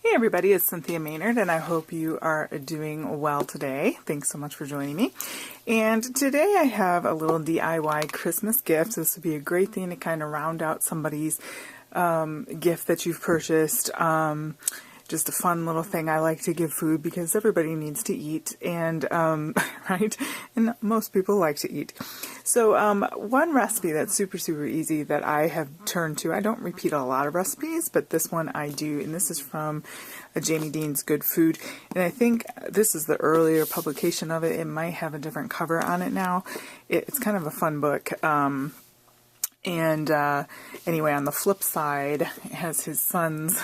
Hey everybody, it's Cynthia Maynard and I hope you are doing well today. Thanks so much for joining me. And today I have a little DIY Christmas gift. This would be a great thing to kind of round out somebody's gift that you've purchased. Just a fun little thing. I like to give food because everybody needs to eat, and right? And most people like to eat. So one recipe that's super easy that I have turned to, I don't repeat a lot of recipes, but this one I do, and this is from Jamie Deen's Good Food. And I think this is the earlier publication of it. It might have a different cover on it now. It's kind of a fun book. Anyway, on the flip side, it has his son's,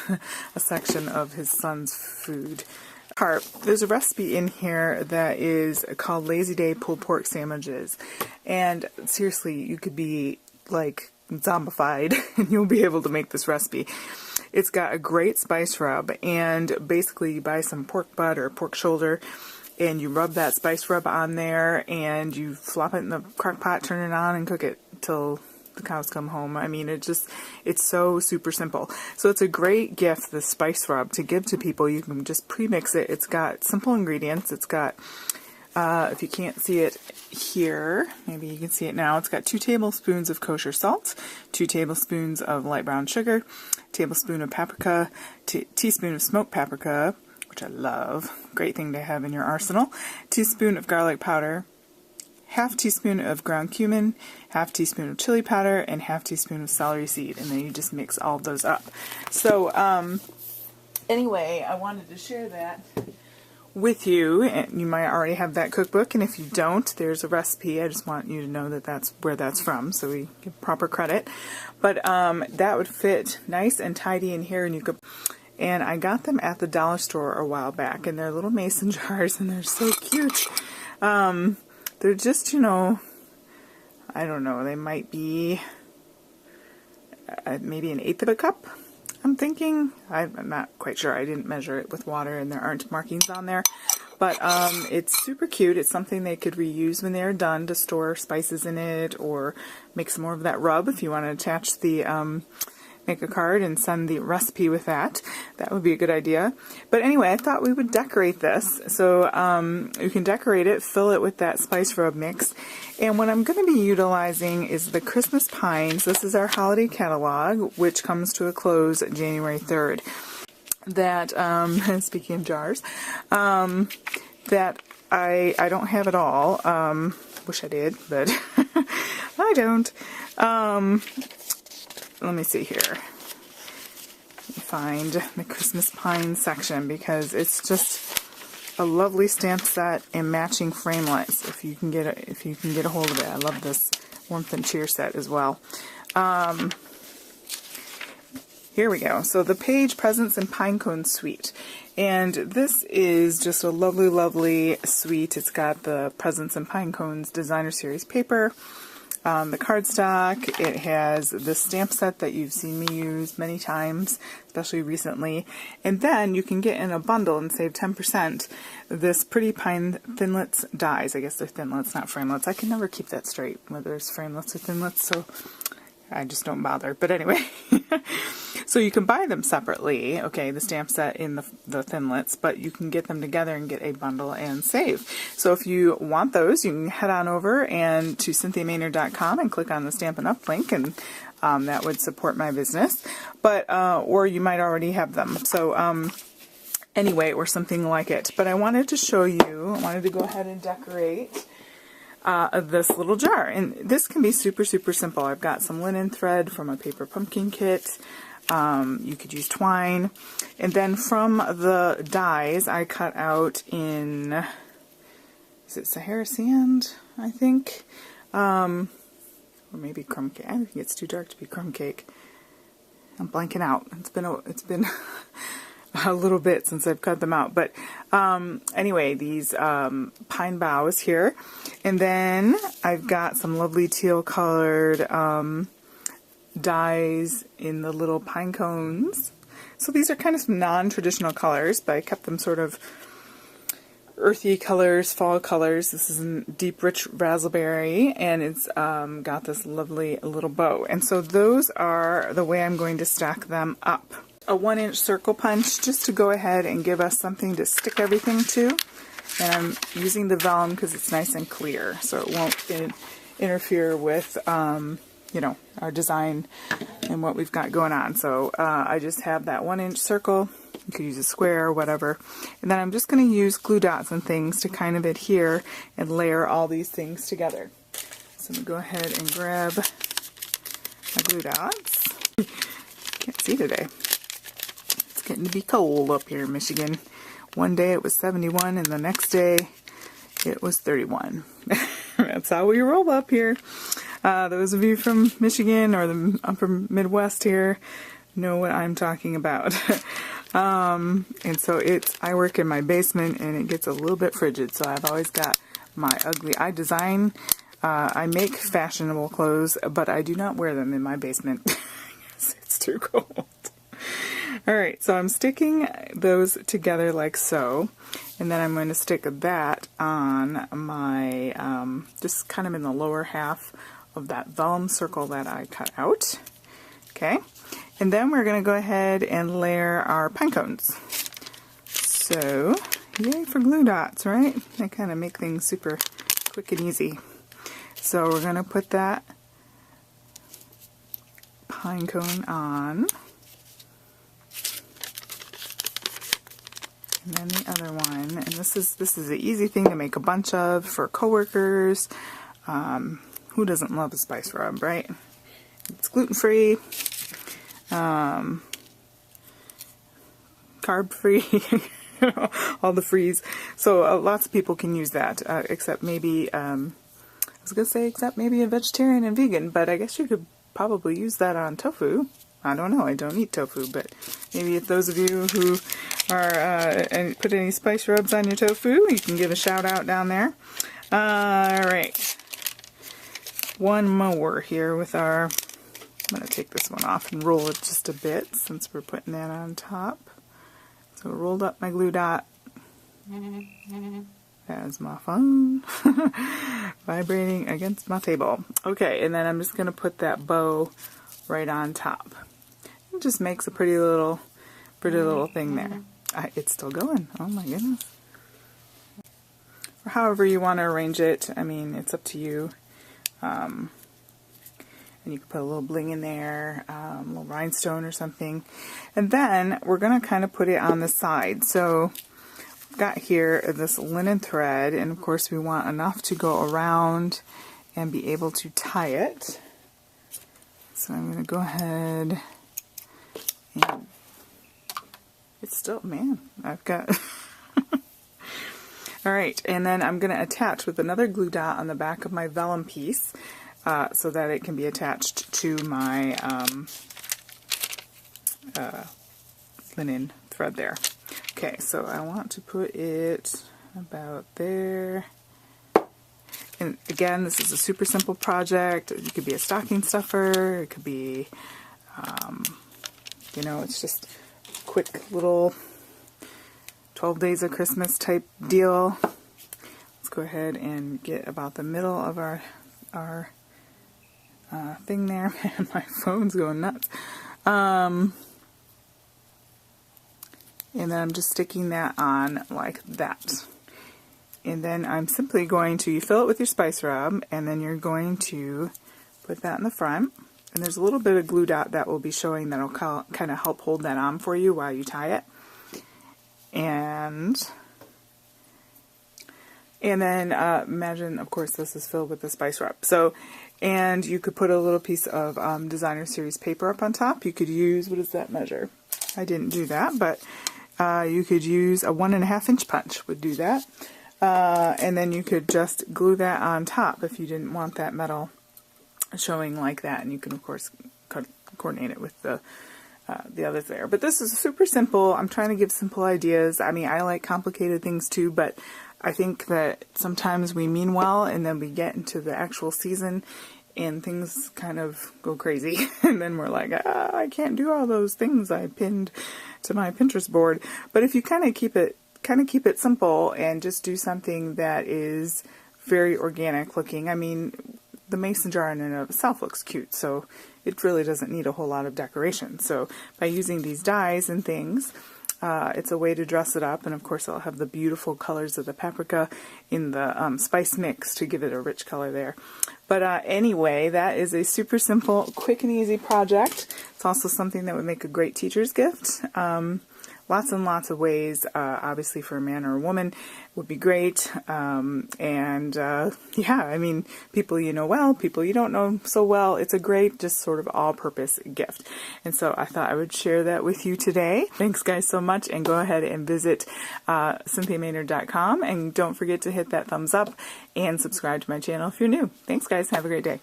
a section of his son's food part. There's a recipe in here that is called Lazy Day Pulled Pork Sandwiches. And seriously, you could be like zombified and you'll be able to make this recipe. It's got a great spice rub, and basically you buy some pork butt or pork shoulder and you rub that spice rub on there and you flop it in the crock pot, turn it on, and cook it till the cows come home. I mean, it's so super simple. So it's a great gift, the spice rub, to give to people. You can just pre-mix it. It's got simple ingredients. It's got, if you can't see it here, maybe you can see it now. It's got 2 tablespoons of kosher salt, 2 tablespoons of light brown sugar, tablespoon of paprika, teaspoon of smoked paprika, which I love. Great thing to have in your arsenal. Teaspoon of garlic powder, half teaspoon of ground cumin, half teaspoon of chili powder, and half teaspoon of celery seed, and then you just mix all of those up. So anyway, I wanted to share that with you, and you might already have that cookbook, and if you don't, there's a recipe. I just want you to know that that's where that's from, so we give proper credit. But that would fit nice and tidy in here, and you could. And I got them at the dollar store a while back, and they're little mason jars, and they're so cute. They're just, you know, I don't know, they might be maybe 1/8 of a cup, I'm thinking. I'm not quite sure. I didn't measure it with water, and there aren't markings on there. But it's super cute. It's something they could reuse when they're done to store spices in it, or make some more of that rub if you want to attach the make a card and send the recipe with that. That would be a good idea. But anyway, I thought we would decorate this. So you can decorate it, fill it with that spice rub mix. And what I'm going to be utilizing is the Christmas Pines. This is our holiday catalog, which comes to a close January 3rd. That, speaking of jars, that I don't have it all. Wish I did, but I don't. Let me see here. Let me find the Christmas Pine section, because it's just a lovely stamp set and matching framelits. If you can get a hold of it, I love this warmth and cheer set as well. Here we go. So the Page Presents and Pinecone Suite, and this is just a lovely suite. It's got the Presents and Pinecones Designer Series paper. The cardstock, it has the stamp set that you've seen me use many times, especially recently, and then you can get in a bundle and save 10% this Pretty Pine Thinlits dies. I guess they're thinlits, not framelits. I can never keep that straight, whether it's framelits or thinlits, so I just don't bother. But anyway, so you can buy them separately, okay, the stamp set in the thinlits, but you can get them together and get a bundle and save. So if you want those, you can head on over and to cynthiamaynard.com and click on the Stampin' Up link, and that would support my business. But or you might already have them. So anyway, or something like it. But I wanted to show you, I wanted to go ahead and decorate this little jar, and this can be super simple. I've got some linen thread from a paper pumpkin kit. You could use twine, and then from the dies I cut out in, is it Sahara sand, I think, or maybe crumb cake. I think it's too dark to be crumb cake. I'm blanking out. It's been a little bit since I've cut them out, but anyway, these pine boughs here, and then I've got some lovely teal colored dies in the little pine cones. So these are kind of some non-traditional colors, but I kept them sort of earthy colors, fall colors. This is a deep, rich raspberry, and it's got this lovely little bow. And so those are the way I'm going to stack them up. a 1-inch circle punch just to go ahead and give us something to stick everything to. And I'm using the vellum because it's nice and clear, so it won't interfere with, you know, our design and what we've got going on. So I just have that 1-inch circle. You could use a square or whatever. And then I'm just going to use glue dots and things to kind of adhere and layer all these things together. So I'm going to go ahead and grab my glue dots. Can't see today. It's getting to be cold up here in Michigan. One day it was 71 and the next day it was 31. That's how we roll up here. Those of you from Michigan or the upper Midwest here know what I'm talking about. And so I work in my basement and it gets a little bit frigid, so I've always got my I make fashionable clothes, but I do not wear them in my basement because it's too cold. Alright, so I'm sticking those together like so, and then I'm going to stick that on my, just kind of in the lower half of that vellum circle that I cut out. Okay, and then we're going to go ahead and layer our pine cones. So, yay for glue dots, right? They kind of make things super quick and easy. So we're going to put that pine cone on. And then the other one, and this is an easy thing to make a bunch of for coworkers. Who doesn't love a spice rub, right? It's gluten-free, carb-free, all the frees. So lots of people can use that, except maybe, I was going to say except maybe a vegetarian and vegan, but I guess you could probably use that on tofu. I don't know, I don't eat tofu, but maybe if those of you who are, and put any spice rubs on your tofu, you can give a shout out down there. Alright. One more here with our, I'm going to take this one off and roll it just a bit since we're putting that on top. So rolled up my glue dot. There's my phone vibrating against my table. Okay, and then I'm just going to put that bow right on top. It just makes a pretty little thing there. It's still going. Oh my goodness. Or however you want to arrange it. I mean, it's up to you. And you can put a little bling in there, a little rhinestone or something. And then we're going to kind of put it on the side. So we've got here this linen thread, and of course we want enough to go around and be able to tie it. So I'm going to go ahead and it's still, man, I've got alright, and then I'm going to attach with another glue dot on the back of my vellum piece so that it can be attached to my linen thread there. Okay, so I want to put it about there. And again, this is a super simple project. It could be a stocking stuffer, it could be, you know, it's just a quick little 12 days of Christmas type deal. Let's go ahead and get about the middle of our thing there. Man, my phone's going nuts. And then I'm just sticking that on like that. And then I'm simply going to, you fill it with your spice rub, and then you're going to put that in the front. And there's a little bit of glue dot that will be showing that'll kind of help hold that on for you while you tie it. And then imagine, of course, this is filled with the spice rub. So, and you could put a little piece of designer series paper up on top. You could use, what does that measure? I didn't do that, but you could use a 1.5 inch punch would do that. And then you could just glue that on top if you didn't want that metal showing like that. And you can, of course, coordinate it with the others there. But this is super simple. I'm trying to give simple ideas. I mean, I like complicated things too, but I think that sometimes we mean well and then we get into the actual season and things kind of go crazy. And then we're like, I can't do all those things I pinned to my Pinterest board. But if you kind of keep it simple and just do something that is very organic looking. I mean, the mason jar in and of itself looks cute, so it really doesn't need a whole lot of decoration. So by using these dies and things, it's a way to dress it up, and of course I'll have the beautiful colors of the paprika in the spice mix to give it a rich color there. But anyway, that is a super simple, quick and easy project. It's also something that would make a great teacher's gift. Lots and lots of ways, obviously for a man or a woman would be great. Yeah, I mean, people you know well, people you don't know so well, it's a great, just sort of all-purpose gift. And so I thought I would share that with you today. Thanks guys so much, and go ahead and visit CynthiaMaynard.com, and don't forget to hit that thumbs up and subscribe to my channel if you're new. Thanks guys, have a great day.